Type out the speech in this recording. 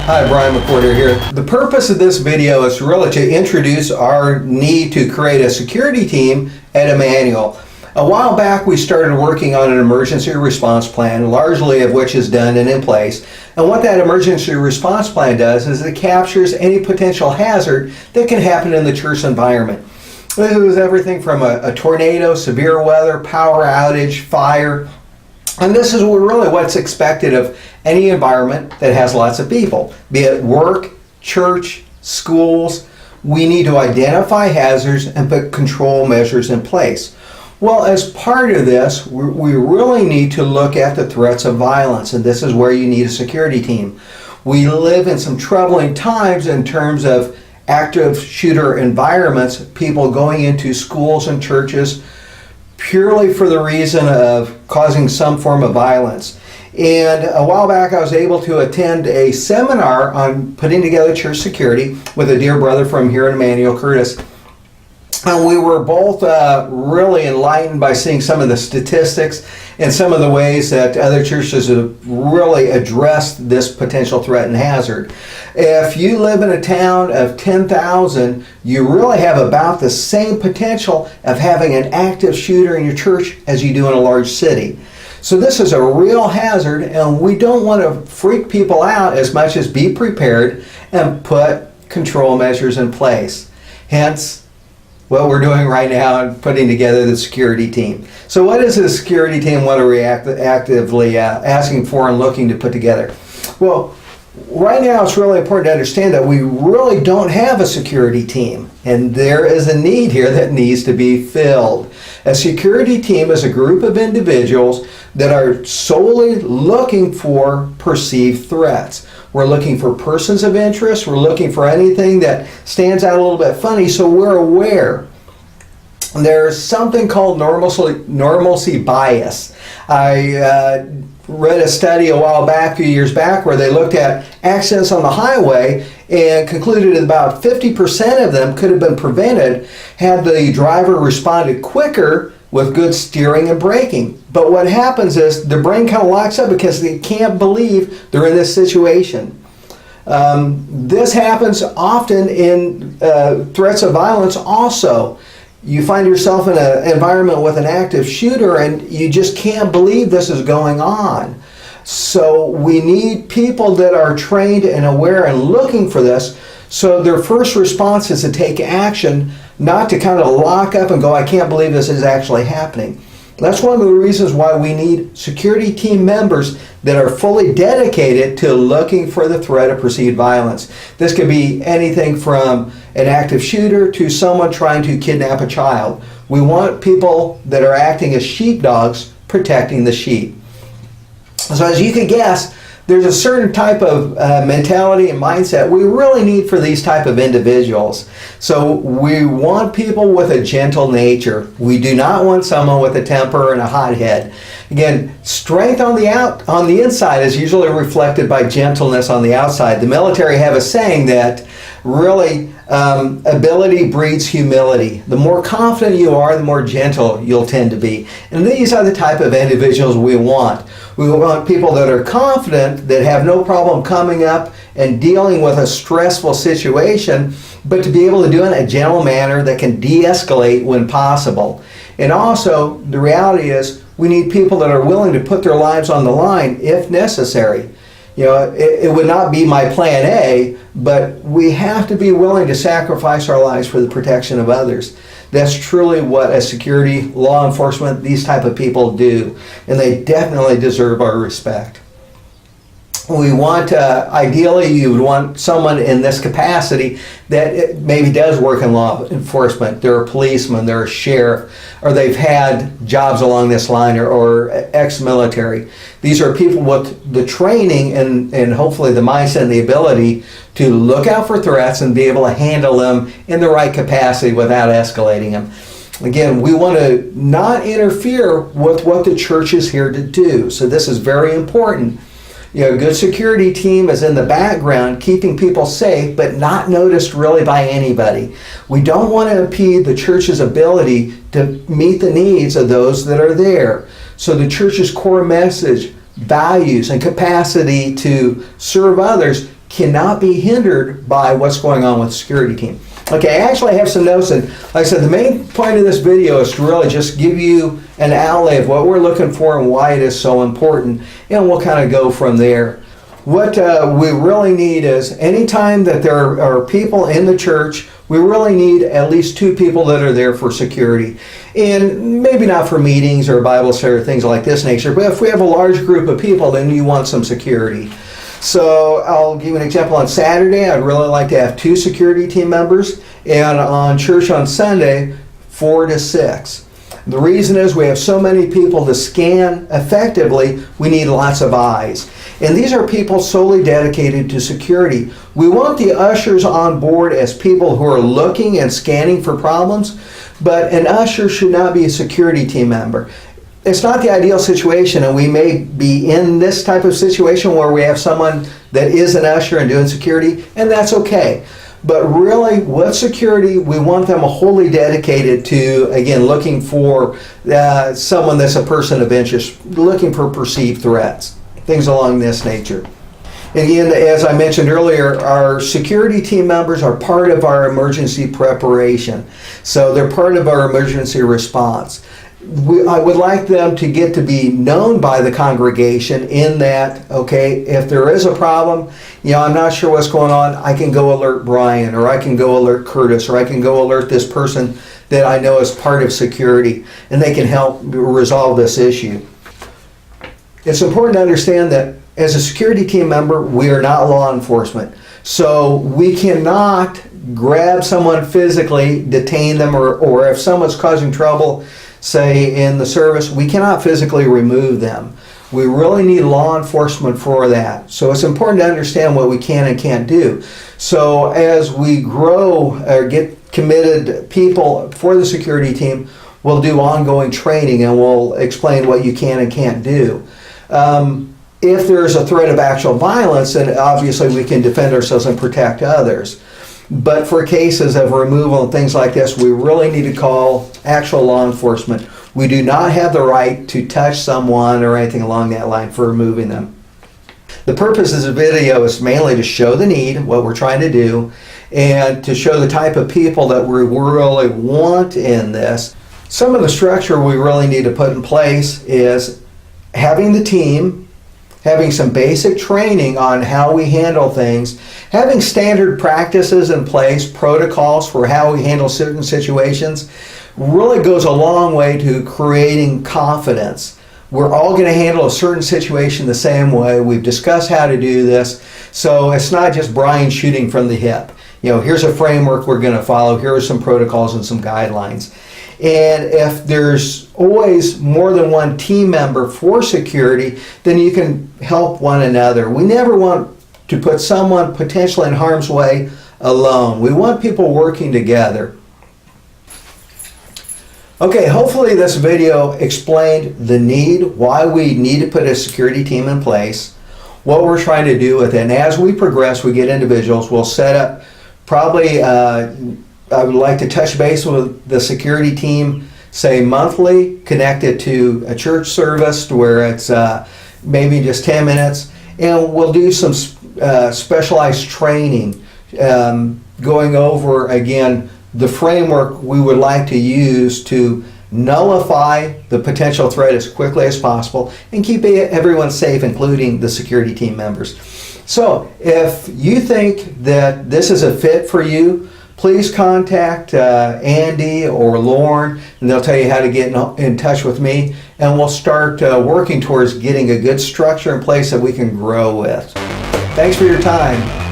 Hi, Brian McWhorter here. The purpose of this video is really to introduce our need to create a security team at Emmanuel. A while back we started working on an emergency response plan, largely of which is done and in place. And what that emergency response plan does is it captures any potential hazard that can happen in the church environment. It was everything from a tornado, severe weather, power outage, fire. And this is really what's expected of any environment that has lots of people, be it work, church, schools. We need to identify hazards and put control measures in place. Well, as part of this, we really need to look at the threats of violence, and this is where you need a security team. We live in some troubling times in terms of active shooter environments, people going into schools and churches purely for the reason of causing some form of violence. And a while back I was able to attend a seminar on putting together church security with a dear brother from here in Emmanuel, Curtis. And we were both really enlightened by seeing some of the statistics and some of the ways that other churches have really addressed this potential threat and hazard. If you live in a town of 10,000, you really have about the same potential of having an active shooter in your church as you do in a large city. So this is a real hazard, and we don't want to freak people out as much as be prepared and put control measures in place. Hence, what we're doing right now and putting together the security team. So what is a security team? What are we actively asking for and looking to put together? Well, right now it's really important to understand that we really don't have a security team, and there is a need here that needs to be filled. A security team is a group of individuals that are solely looking for perceived threats. We're looking for persons of interest. We're looking for anything that stands out a little bit funny, so we're aware. There's something called normalcy bias. I read a study a while back, a few years back, where they looked at accidents on the highway and concluded that about 50% of them could have been prevented had the driver responded quicker with good steering and braking. But what happens is the brain kind of locks up because they can't believe they're in this situation. This happens often in threats of violence also. You find yourself in an environment with an active shooter and you just can't believe this is going on. So we need people that are trained and aware and looking for this, so their first response is to take action, not to kind of lock up and go, I can't believe this is actually happening. That's one of the reasons why we need security team members that are fully dedicated to looking for the threat of perceived violence. This could be anything from an active shooter to someone trying to kidnap a child. We want people that are acting as sheepdogs protecting the sheep. So as you can guess, there's a certain type of mentality and mindset we really need for these type of individuals. So we want people with a gentle nature. We do not want someone with a temper and a hot head. Again, strength on the inside is usually reflected by gentleness on the outside. The military have a saying that really ability breeds humility. The more confident you are, the more gentle you'll tend to be. And these are the type of individuals we want. We want people that are confident, that have no problem coming up and dealing with a stressful situation, but to be able to do it in a gentle manner that can de-escalate when possible. And also, the reality is, we need people that are willing to put their lives on the line if necessary. You know, it would not be my plan A, but we have to be willing to sacrifice our lives for the protection of others. That's truly what a security, law enforcement, these type of people do, and they definitely deserve our respect. We want, ideally, you would want someone in this capacity that maybe does work in law enforcement. They're a policeman, they're a sheriff, or they've had jobs along this line, or ex-military. These are people with the training and hopefully the mindset and the ability to look out for threats and be able to handle them in the right capacity without escalating them. Again, we want to not interfere with what the church is here to do. So this is very important. You know, a good security team is in the background keeping people safe, but not noticed really by anybody. We don't want to impede the church's ability to meet the needs of those that are there. So the church's core message, values, and capacity to serve others cannot be hindered by what's going on with the security team. Okay, I actually have some notes, and like I said, the main point of this video is to really just give you an outlay of what we're looking for and why it is so important, and we'll kind of go from there. What we really need is, anytime that there are people in the church, we really need at least 2 people that are there for security. And maybe not for meetings or Bible study or things like this nature, but if we have a large group of people, then you want some security. So I'll give you an example. On Saturday, I'd really like to have 2 security team members, and on church on Sunday, 4 to 6. The reason is we have so many people to scan effectively, we need lots of eyes. And these are people solely dedicated to security. We want the ushers on board as people who are looking and scanning for problems, but an usher should not be a security team member. It's not the ideal situation, and we may be in this type of situation where we have someone that is an usher and doing security, and that's okay. But really, with security, we want them wholly dedicated to, again, looking for someone that's a person of interest, looking for perceived threats, things along this nature. Again, as I mentioned earlier, our security team members are part of our emergency preparation. So they're part of our emergency response. I would like them to get to be known by the congregation in that, okay, if there is a problem, I'm not sure what's going on, I can go alert Brian, or I can go alert Curtis, or I can go alert this person that I know is part of security, and they can help resolve this issue. It's important to understand that as a security team member, we are not law enforcement. So we cannot grab someone physically, detain them, or if someone's causing trouble, say in the service, we cannot physically remove them. We really need law enforcement for that. So it's important to understand what we can and can't do. So as we grow or get committed people for the security team, we'll do ongoing training and we'll explain what you can and can't do. If there's a threat of actual violence, then obviously we can defend ourselves and protect others. But for cases of removal and things like this, we really need to call actual law enforcement. We do not have the right to touch someone or anything along that line for removing them. The purpose of this video is mainly to show the need, what we're trying to do, and to show the type of people that we really want in this. Some of the structure we really need to put in place is having the team, having some basic training on how we handle things, having standard practices in place, protocols for how we handle certain situations, really goes a long way to creating confidence. We're all going to handle a certain situation the same way. We've discussed how to do this, so it's not just Brian shooting from the hip. Here's a framework we're going to follow, here are some protocols and some guidelines. And if there's always more than one team member for security, then you can help one another. We never want to put someone potentially in harm's way alone. We want people working together. Okay, hopefully this video explained the need, why we need to put a security team in place, what we're trying to do with it. And as we progress, we get individuals, we'll set up probably I would like to touch base with the security team, say monthly, connect it to a church service to where it's maybe just 10 minutes, and we'll do some specialized training, going over, again, the framework we would like to use to nullify the potential threat as quickly as possible and keep everyone safe, including the security team members. So if you think that this is a fit for you, please contact Andy or Lauren, and they'll tell you how to get in touch with me, and we'll start working towards getting a good structure in place that we can grow with. Thanks for your time.